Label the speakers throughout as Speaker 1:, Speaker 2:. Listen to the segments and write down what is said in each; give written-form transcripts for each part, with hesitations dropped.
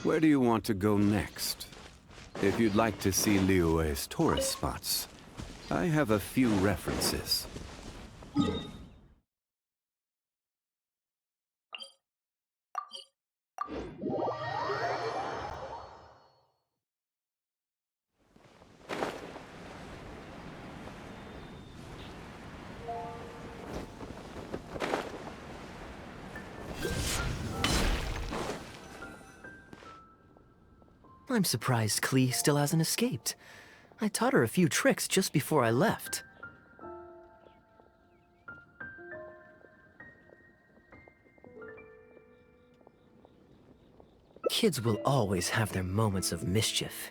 Speaker 1: Where do you want to go next? If you'd like to see Liyue's tourist spots, I have a few references.
Speaker 2: I'm surprised Klee still hasn't escaped. I taught her a few tricks just before I left. Kids will always have their moments of mischief,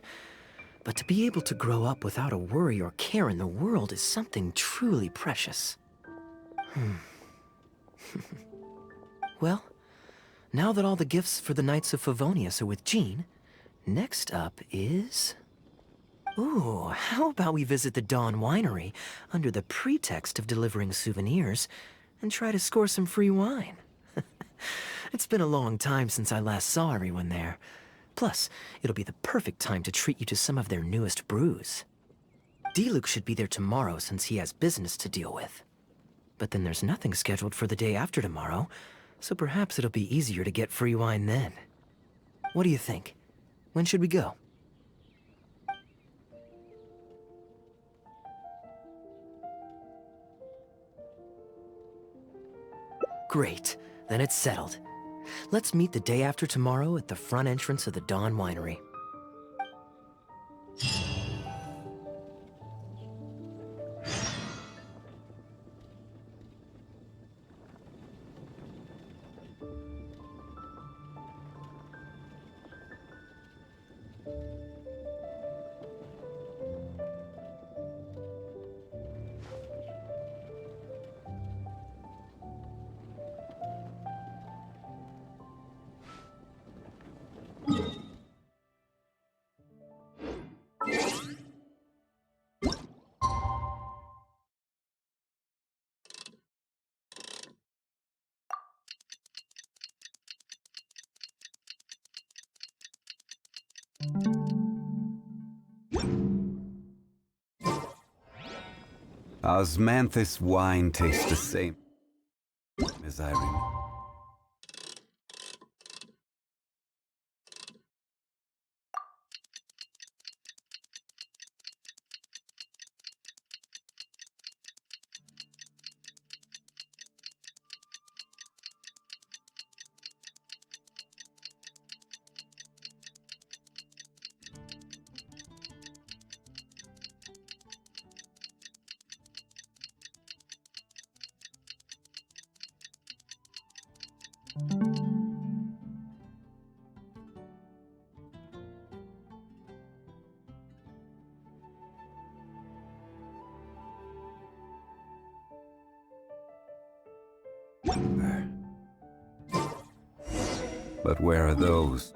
Speaker 2: but to be able to grow up without a worry or care in the world is something truly precious. Well, now that all the gifts for the Knights of Favonius are with Jean, next up is... Ooh, how about we visit the Dawn Winery under the pretext of delivering souvenirs and try to score some free wine? It's been a long time since I last saw everyone there. Plus, it'll be the perfect time to treat you to some of their newest brews. Diluc should be there tomorrow since he has business to deal with. But then there's nothing scheduled for the day after tomorrow, so perhaps it'll be easier to get free wine then. What do you think? When should we go? Great, then it's settled. Let's meet the day after tomorrow at the front entrance of the Dawn Winery.
Speaker 1: Osmanthus wine tastes the same as I remember. But where are those?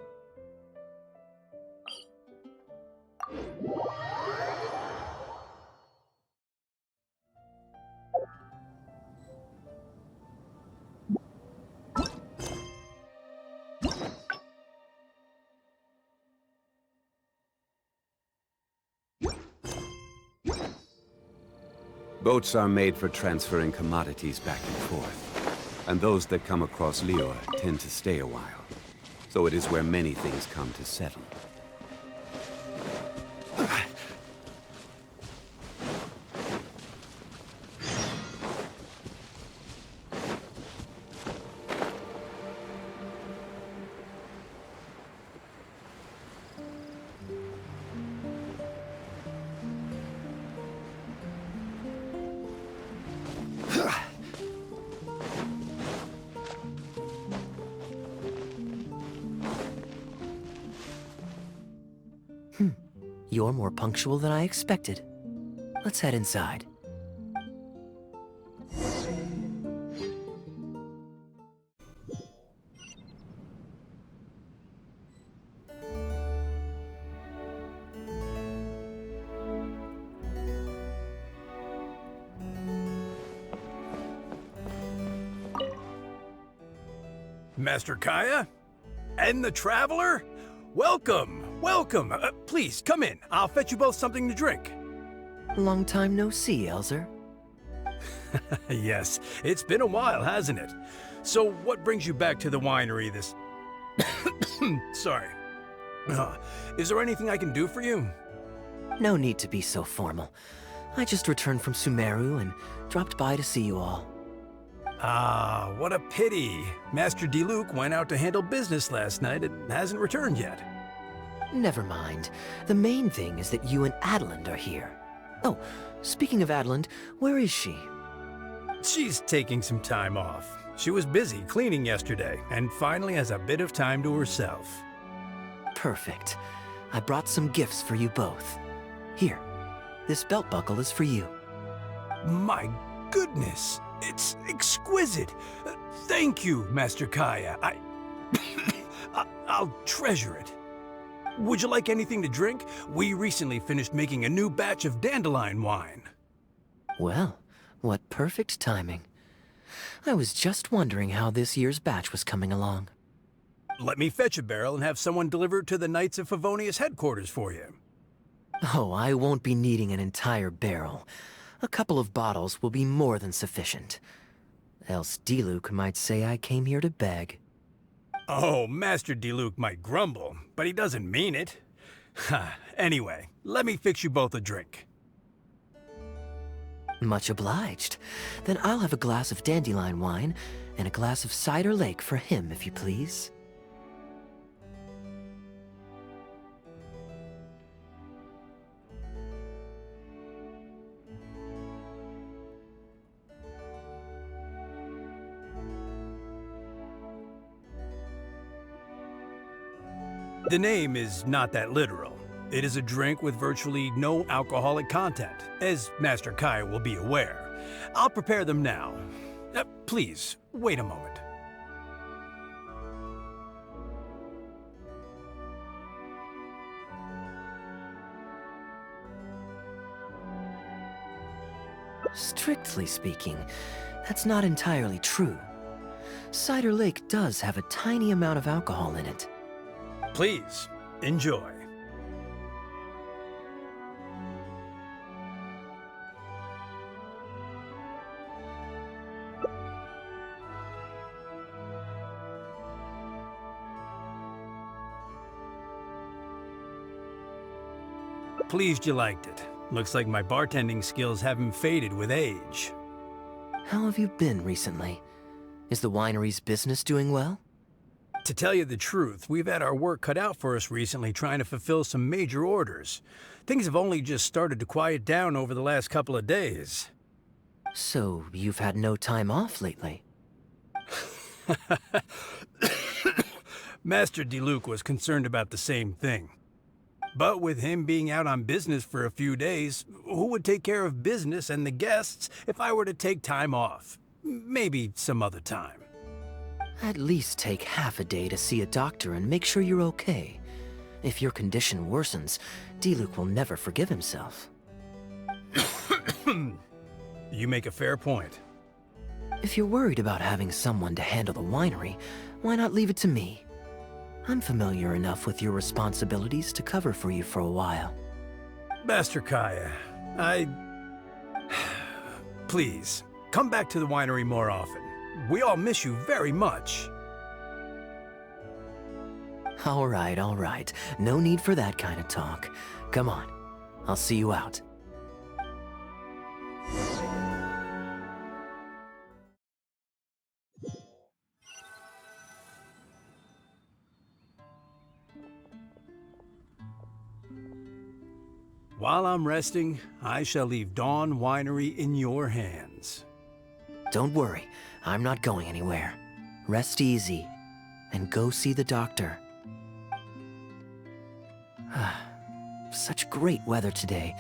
Speaker 1: Boats are made for transferring commodities back and forth, and those that come across Liyue tend to stay a while. So it is where many things come to settle.
Speaker 2: You're more punctual than I expected. Let's head inside.
Speaker 3: Master Kaeya? And the Traveler? Welcome! Welcome! Please, come in. I'll fetch you both something to drink.
Speaker 2: Long time no see, Elzer.
Speaker 3: Yes, it's been a while, hasn't it? So, what brings you back to the winery this... Sorry. Is there anything I can do for you?
Speaker 2: No need to be so formal. I just returned from Sumeru and dropped by to see you all.
Speaker 3: Ah, what a pity. Master Diluc went out to handle business last night and hasn't returned yet.
Speaker 2: Never mind. The main thing is that you and Adeland are here. Oh, speaking of Adeland, where is she?
Speaker 3: She's taking some time off. She was busy cleaning yesterday and finally has a bit of time to herself.
Speaker 2: Perfect. I brought some gifts for you both. Here, this belt buckle is for you.
Speaker 3: My goodness, it's exquisite. Thank you, Master Kaeya. I'll treasure it. Would you like anything to drink? We recently finished making a new batch of dandelion wine.
Speaker 2: Well, what perfect timing. I was just wondering how this year's batch was coming along.
Speaker 3: Let me fetch a barrel and have someone deliver it to the Knights of Favonius headquarters for you.
Speaker 2: Oh, I won't be needing an entire barrel. A couple of bottles will be more than sufficient. Else Diluc might say I came here to beg.
Speaker 3: Oh, Master Diluc might grumble, but he doesn't mean it. Anyway, let me fix you both a drink.
Speaker 2: Much obliged. Then I'll have a glass of dandelion wine and a glass of cider lake for him, if you please.
Speaker 3: The name is not that literal. It is a drink with virtually no alcoholic content, as Master Kaeya will be aware. I'll prepare them now. Please, wait a moment.
Speaker 2: Strictly speaking, that's not entirely true. Cider Lake does have a tiny amount of alcohol in it.
Speaker 3: Please, enjoy. Pleased you liked it. Looks like my bartending skills haven't faded with age.
Speaker 2: How have you been recently? Is the winery's business doing well?
Speaker 3: To tell you the truth, we've had our work cut out for us recently trying to fulfill some major orders. Things have only just started to quiet down over the last couple of days.
Speaker 2: So, you've had no time off lately?
Speaker 3: Master Diluc was concerned about the same thing. But with him being out on business for a few days, who would take care of business and the guests if I were to take time off? Maybe some other time.
Speaker 2: At least take half a day to see a doctor and make sure you're okay. If your condition worsens, Diluc will never forgive himself.
Speaker 3: You make a fair point.
Speaker 2: If you're worried about having someone to handle the winery, why not leave it to me? I'm familiar enough with your responsibilities to cover for you for a while.
Speaker 3: Master Kaeya, Please, come back to the winery more often. We all miss you very much.
Speaker 2: All right. No need for that kind of talk. Come on. I'll see you out.
Speaker 3: While I'm resting, I shall leave Dawn Winery in your hands.
Speaker 2: Don't worry. I'm not going anywhere. Rest easy. And go see the doctor. Such great weather today.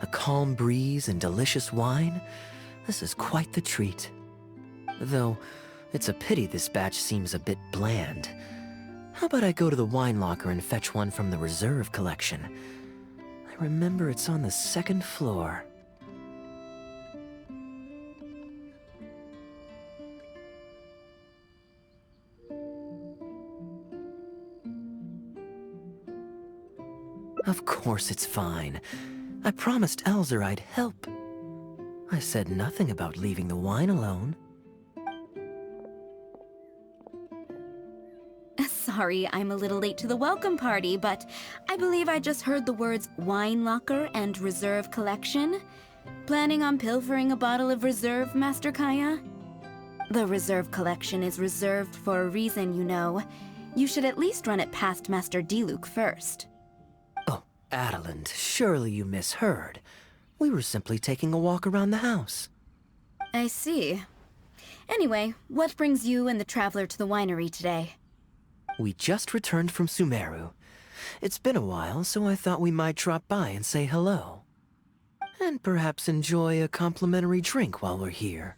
Speaker 2: A calm breeze and delicious wine. This is quite the treat. Though, it's a pity this batch seems a bit bland. How about I go to the wine locker and fetch one from the reserve collection? I remember it's on the second floor. Of course it's fine. I promised Elzer I'd help. I said nothing about leaving the wine alone.
Speaker 4: Sorry, I'm a little late to the welcome party, but I believe I just heard the words wine locker and reserve collection. Planning on pilfering a bottle of reserve, Master Kaeya? The reserve collection is reserved for a reason, you know. You should at least run it past Master Diluc first.
Speaker 2: Oh, Adeland, surely you misheard. We were simply taking a walk around the house.
Speaker 4: I see. Anyway, what brings you and the traveler to the winery today?
Speaker 2: We just returned from Sumeru. It's been a while, so I thought we might drop by and say hello. And perhaps enjoy a complimentary drink while we're here.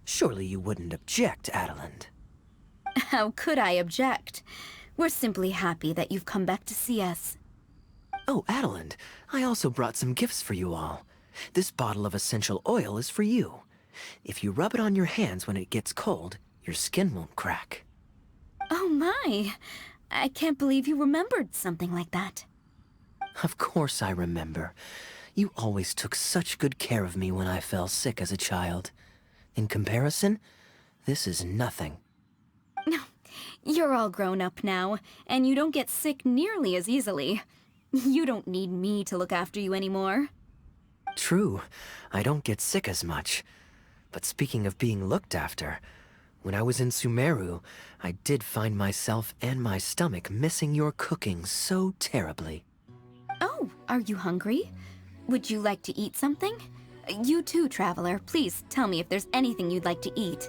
Speaker 2: Surely you wouldn't object, Adeland.
Speaker 4: How could I object? We're simply happy that you've come back to see us.
Speaker 2: Oh, Adeland, I also brought some gifts for you all. This bottle of essential oil is for you. If you rub it on your hands when it gets cold, your skin won't crack.
Speaker 4: Oh my! I can't believe you remembered something like that.
Speaker 2: Of course I remember. You always took such good care of me when I fell sick as a child. In comparison, this is nothing.
Speaker 4: You're all grown up now, and you don't get sick nearly as easily. You don't need me to look after you anymore.
Speaker 2: True, I don't get sick as much. But speaking of being looked after, when I was in Sumeru, I did find myself and my stomach missing your cooking so terribly.
Speaker 4: Oh, are you hungry? Would you like to eat something? You too, traveler. Please tell me if there's anything you'd like to eat.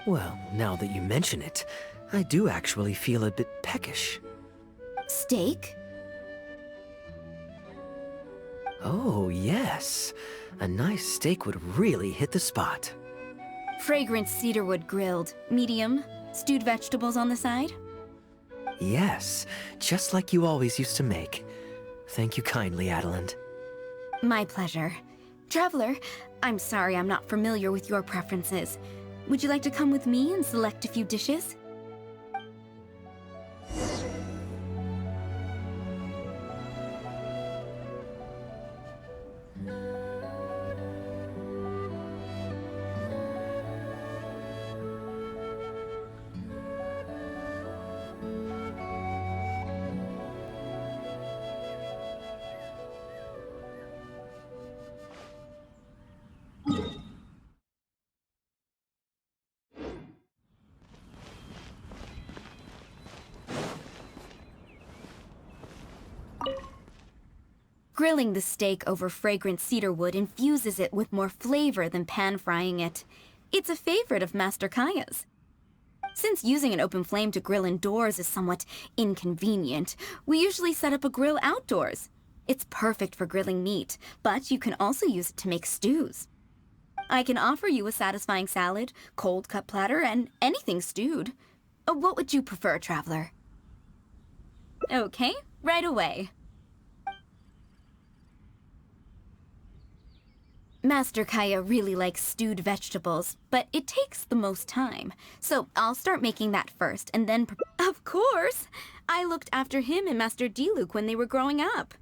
Speaker 2: Well, now that you mention it, I do actually feel a bit peckish.
Speaker 4: Steak?
Speaker 2: Oh, yes. A nice steak would really hit the spot.
Speaker 4: Fragrant cedarwood grilled, medium, stewed vegetables on the side?
Speaker 2: Yes, just like you always used to make. Thank you kindly, Adeland.
Speaker 4: My pleasure. Traveler, I'm sorry I'm not familiar with your preferences. Would you like to come with me and select a few dishes? Grilling the steak over fragrant cedarwood infuses it with more flavor than pan-frying it. It's a favorite of Master Kaeya's. Since using an open flame to grill indoors is somewhat inconvenient, we usually set up a grill outdoors. It's perfect for grilling meat, but you can also use it to make stews. I can offer you a satisfying salad, cold cut platter, and anything stewed. What would you prefer, traveler? Okay, right away. Master Kaeya really likes stewed vegetables, but it takes the most time. So I'll start making that first, and then Of course! I looked after him and Master Diluc when they were growing up.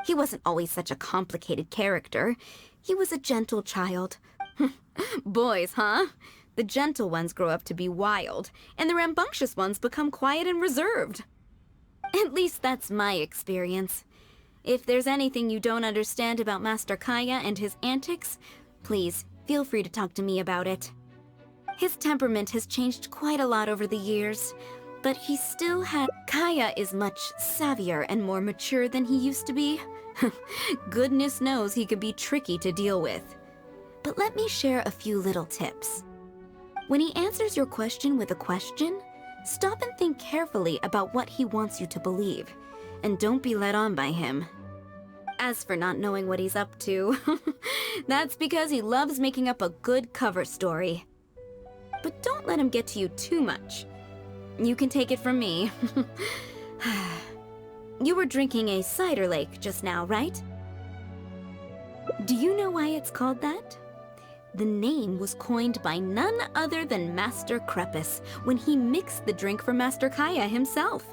Speaker 4: He wasn't always such a complicated character. He was a gentle child. Boys, huh? The gentle ones grow up to be wild, and the rambunctious ones become quiet and reserved. At least that's my experience. If there's anything you don't understand about Master Kaeya and his antics, please feel free to talk to me about it. His temperament has changed quite a lot over the years, but he still had... Kaeya is much savvier and more mature than he used to be. Goodness knows he could be tricky to deal with. But let me share a few little tips. When he answers your question with a question, stop and think carefully about what he wants you to believe, and don't be led on by him. As for not knowing what he's up to, that's because he loves making up a good cover story. But don't let him get to you too much. You can take it from me. You were drinking a cider lake just now, right? Do you know why it's called that? The name was coined by none other than Master Crepus when he mixed the drink for Master Kaeya himself.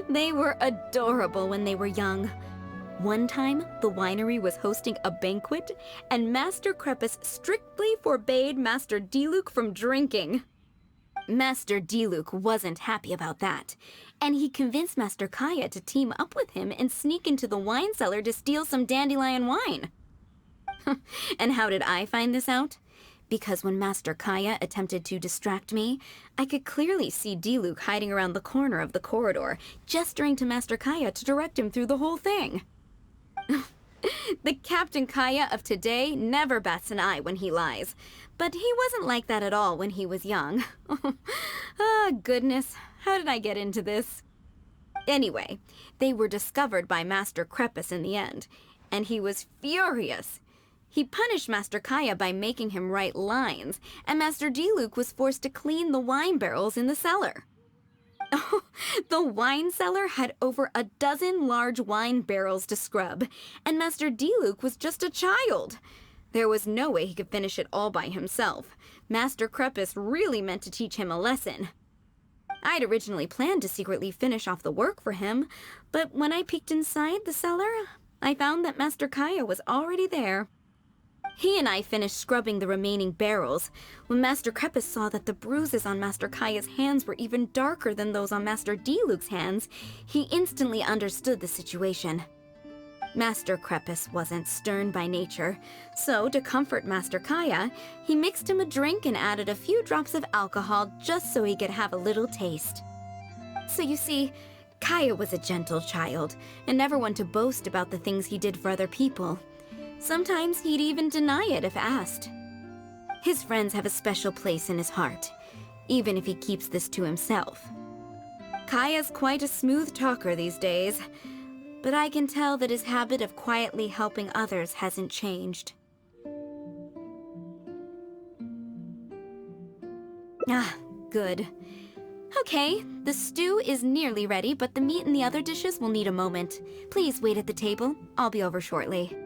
Speaker 4: They were adorable when they were young. One time, the winery was hosting a banquet, and Master Crepus strictly forbade Master Diluc from drinking. Master Diluc wasn't happy about that, and he convinced Master Kaeya to team up with him and sneak into the wine cellar to steal some dandelion wine. And how did I find this out? Because when Master Kaeya attempted to distract me, I could clearly see Diluc hiding around the corner of the corridor, gesturing to Master Kaeya to direct him through the whole thing. The Captain Kaeya of today never bats an eye when he lies, but he wasn't like that at all when he was young. Oh, goodness, how did I get into this? Anyway, they were discovered by Master Crepus in the end, and he was furious. He punished Master Kaeya by making him write lines, and Master Diluc was forced to clean the wine barrels in the cellar. Oh, the wine cellar had over a dozen large wine barrels to scrub, and Master Diluc was just a child. There was no way he could finish it all by himself. Master Crepus really meant to teach him a lesson. I'd originally planned to secretly finish off the work for him, but when I peeked inside the cellar, I found that Master Kaeya was already there. He and I finished scrubbing the remaining barrels when Master Crepus saw that the bruises on Master Kaeya's hands were even darker than those on Master Diluc's hands. He instantly understood the situation. Master Crepus wasn't stern by nature, so to comfort Master Kaeya, he mixed him a drink and added a few drops of alcohol just so he could have a little taste. So you see, Kaeya was a gentle child and never one to boast about the things he did for other people. Sometimes he'd even deny it if asked. His friends have a special place in his heart, even if he keeps this to himself. Kaeya's quite a smooth talker these days, but I can tell that his habit of quietly helping others hasn't changed. Ah, good. Okay, the stew is nearly ready, but the meat and the other dishes will need a moment. Please wait at the table. I'll be over shortly.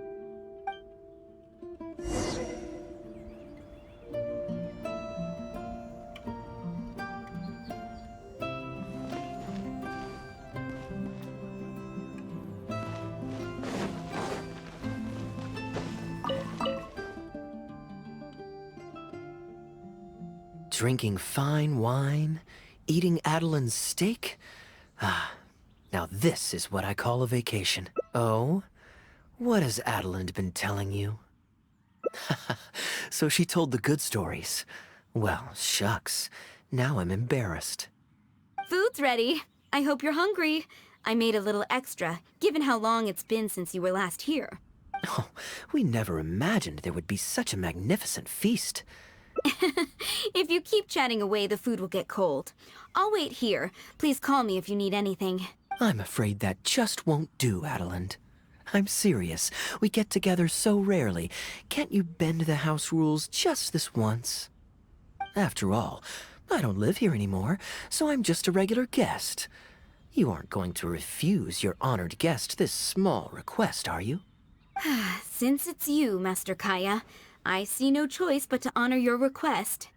Speaker 2: Drinking fine wine, eating Adeline's steak? Ah, now this is what I call a vacation. Oh? What has Adeline been telling you? So she told the good stories. Well, shucks. Now I'm embarrassed.
Speaker 4: Food's ready. I hope you're hungry. I made a little extra, given how long it's been since you were last here.
Speaker 2: Oh, we never imagined there would be such a magnificent feast.
Speaker 4: If you keep chatting away, the food will get cold. I'll wait here. Please call me if you need anything.
Speaker 2: I'm afraid that just won't do, Adeline. I'm serious. We get together so rarely. Can't you bend the house rules just this once? After all, I don't live here anymore, so I'm just a regular guest. You aren't going to refuse your honored guest this small request, are you?
Speaker 4: Since it's you, Master Kaeya, I see no choice but to honor your request.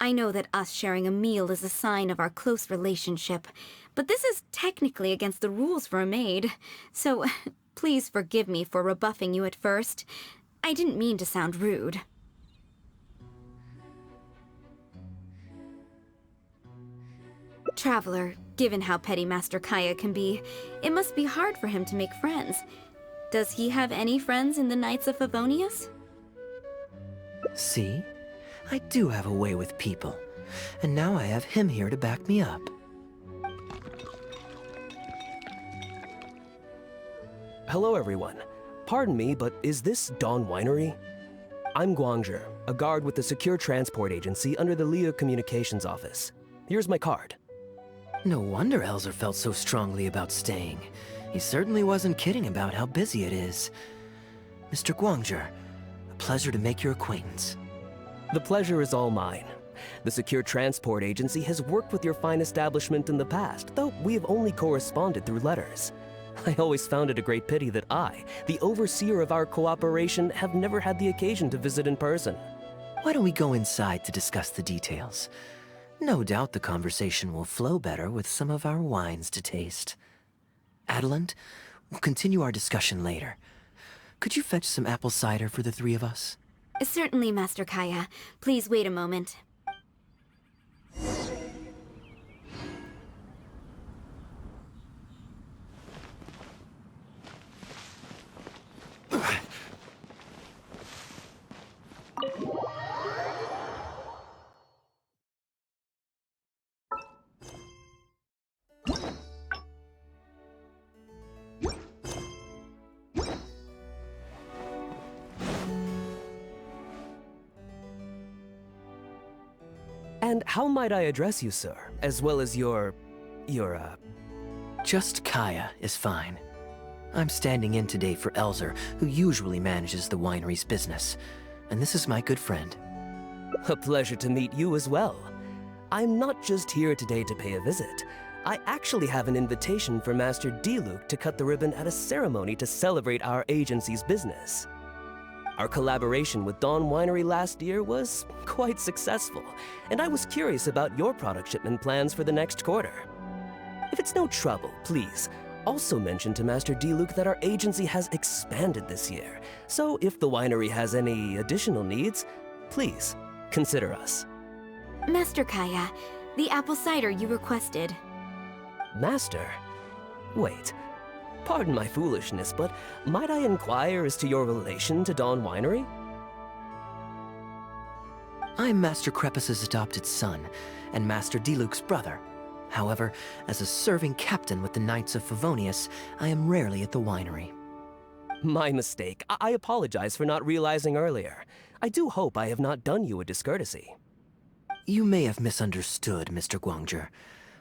Speaker 4: I know that us sharing a meal is a sign of our close relationship, but this is technically against the rules for a maid, so please forgive me for rebuffing you at first. I didn't mean to sound rude. Traveler, given how petty Master Kaeya can be, it must be hard for him to make friends. Does he have any friends in the Knights of Favonius?
Speaker 2: See? I do have a way with people. And now I have him here to back me up.
Speaker 5: Hello, everyone. Pardon me, but is this Dawn Winery? I'm Guangzhe, a guard with the Secure Transport Agency under the Leo Communications Office. Here's my card.
Speaker 2: No wonder Elzer felt so strongly about staying. He certainly wasn't kidding about how busy it is. Mr. Guangzhe, a pleasure to make your acquaintance.
Speaker 5: The pleasure is all mine. The Secure Transport Agency has worked with your fine establishment in the past, though we have only corresponded through letters. I always found it a great pity that I, the overseer of our cooperation, have never had the occasion to visit in person.
Speaker 2: Why don't we go inside to discuss the details? No doubt the conversation will flow better with some of our wines to taste. Adeland, we'll continue our discussion later. Could you fetch some apple cider for the three of us?
Speaker 4: Certainly, Master Kaeya. Please wait a moment.
Speaker 5: And how might I address you, sir? As well as your...
Speaker 2: Just Kaeya is fine. I'm standing in today for Elzer, who usually manages the winery's business. And this is my good friend.
Speaker 5: A pleasure to meet you as well. I'm not just here today to pay a visit. I actually have an invitation for Master Diluc to cut the ribbon at a ceremony to celebrate our agency's business. Our collaboration with Dawn Winery last year was quite successful, and I was curious about your product shipment plans for the next quarter. If it's no trouble, please, also mention to Master Diluc that our agency has expanded this year, so if the winery has any additional needs, please consider us.
Speaker 4: Master Kaeya, the apple cider you requested.
Speaker 5: Master? Wait. Pardon my foolishness, but might I inquire as to your relation to Dawn Winery?
Speaker 2: I'm Master Crepus's adopted son, and Master Diluc's brother. However, as a serving captain with the Knights of Favonius, I am rarely at the winery.
Speaker 5: My mistake. I apologize for not realizing earlier. I do hope I have not done you a discourtesy.
Speaker 2: You may have misunderstood, Mr. Guangzhe.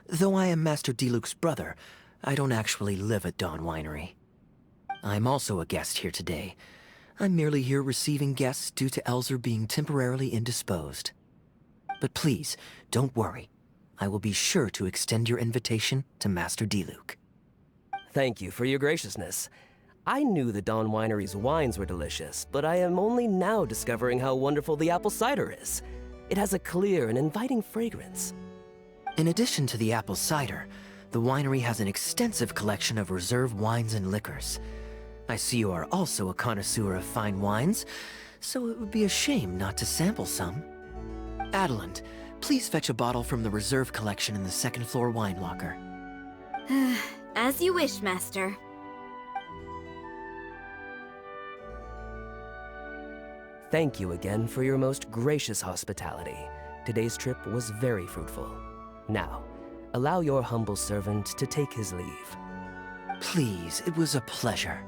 Speaker 2: Though I am Master Diluc's brother, I don't actually live at Dawn Winery. I'm also a guest here today. I'm merely here receiving guests due to Elzer being temporarily indisposed. But please, don't worry. I will be sure to extend your invitation to Master Diluc.
Speaker 5: Thank you for your graciousness. I knew the Dawn Winery's wines were delicious, but I am only now discovering how wonderful the apple cider is. It has a clear and inviting fragrance.
Speaker 2: In addition to the apple cider, the winery has an extensive collection of reserve wines and liquors. I see you are also a connoisseur of fine wines, so it would be a shame not to sample some. Adeland, please fetch a bottle from the reserve collection in the second floor wine locker.
Speaker 4: As you wish, Master.
Speaker 5: Thank you again for your most gracious hospitality. Today's trip was very fruitful. Now, allow your humble servant to take his leave.
Speaker 2: Please, it was a pleasure.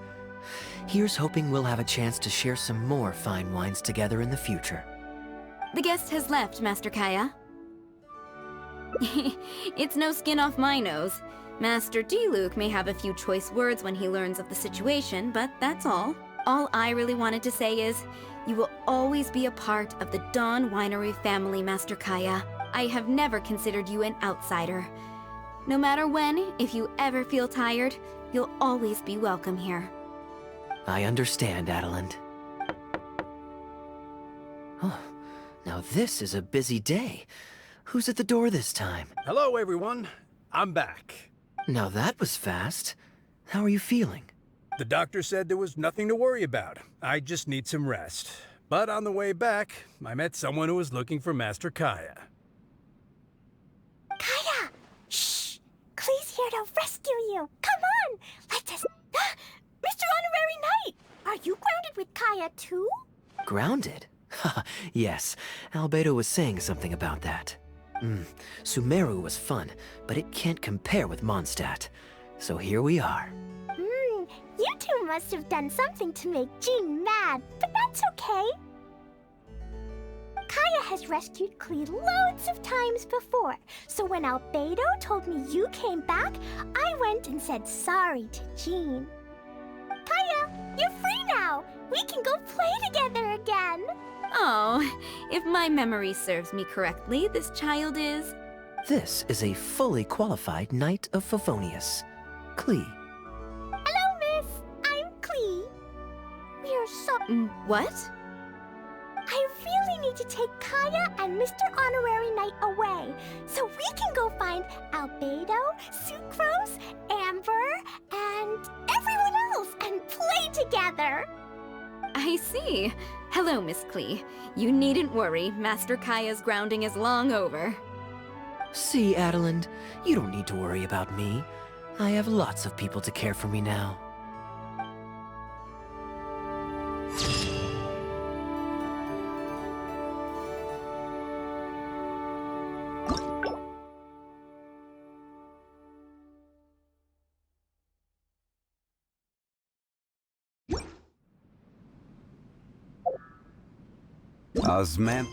Speaker 2: Here's hoping we'll have a chance to share some more fine wines together in the future.
Speaker 4: The guest has left, Master Kaeya. It's no skin off my nose. Master Diluc may have a few choice words when he learns of the situation, but that's all. All I really wanted to say is, you will always be a part of the Dawn Winery family, Master Kaeya. I have never considered you an outsider. No matter when, if you ever feel tired, you'll always be welcome here.
Speaker 2: I understand, Adeland. Oh, now this is a busy day. Who's at the door this time?
Speaker 3: Hello, everyone. I'm back.
Speaker 2: Now that was fast. How are you feeling?
Speaker 3: The doctor said there was nothing to worry about. I just need some rest. But on the way back, I met someone who was looking for Master Kaeya.
Speaker 6: Kaeya! Shh! Klee's here to rescue you! Come on! Let us... Mr. Honorary Knight! Are you grounded with Kaeya too?
Speaker 2: Grounded? Yes, Albedo was saying something about that. Sumeru was fun, but it can't compare with Mondstadt. So here we are.
Speaker 6: You two must have done something to make Jean mad, but that's okay. Kaeya has rescued Klee loads of times before, so when Albedo told me you came back, I went and said sorry to Jean. Kaeya, you're free now! We can go play together again!
Speaker 4: Oh, if my memory serves me correctly, this child is...
Speaker 2: This is a fully qualified Knight of Favonius, Klee.
Speaker 6: Hello, miss! I'm Klee. We are so...
Speaker 4: What?
Speaker 6: I really need to take Kaeya and Mr. Honorary Knight away so we can go find Albedo, Sucrose, Amber, and everyone else and play together.
Speaker 4: I see. Hello, Miss Klee. You needn't worry. Master Kaeya's grounding is long over.
Speaker 2: See, Adeland, you don't need to worry about me. I have lots of people to care for me now.
Speaker 1: Osman?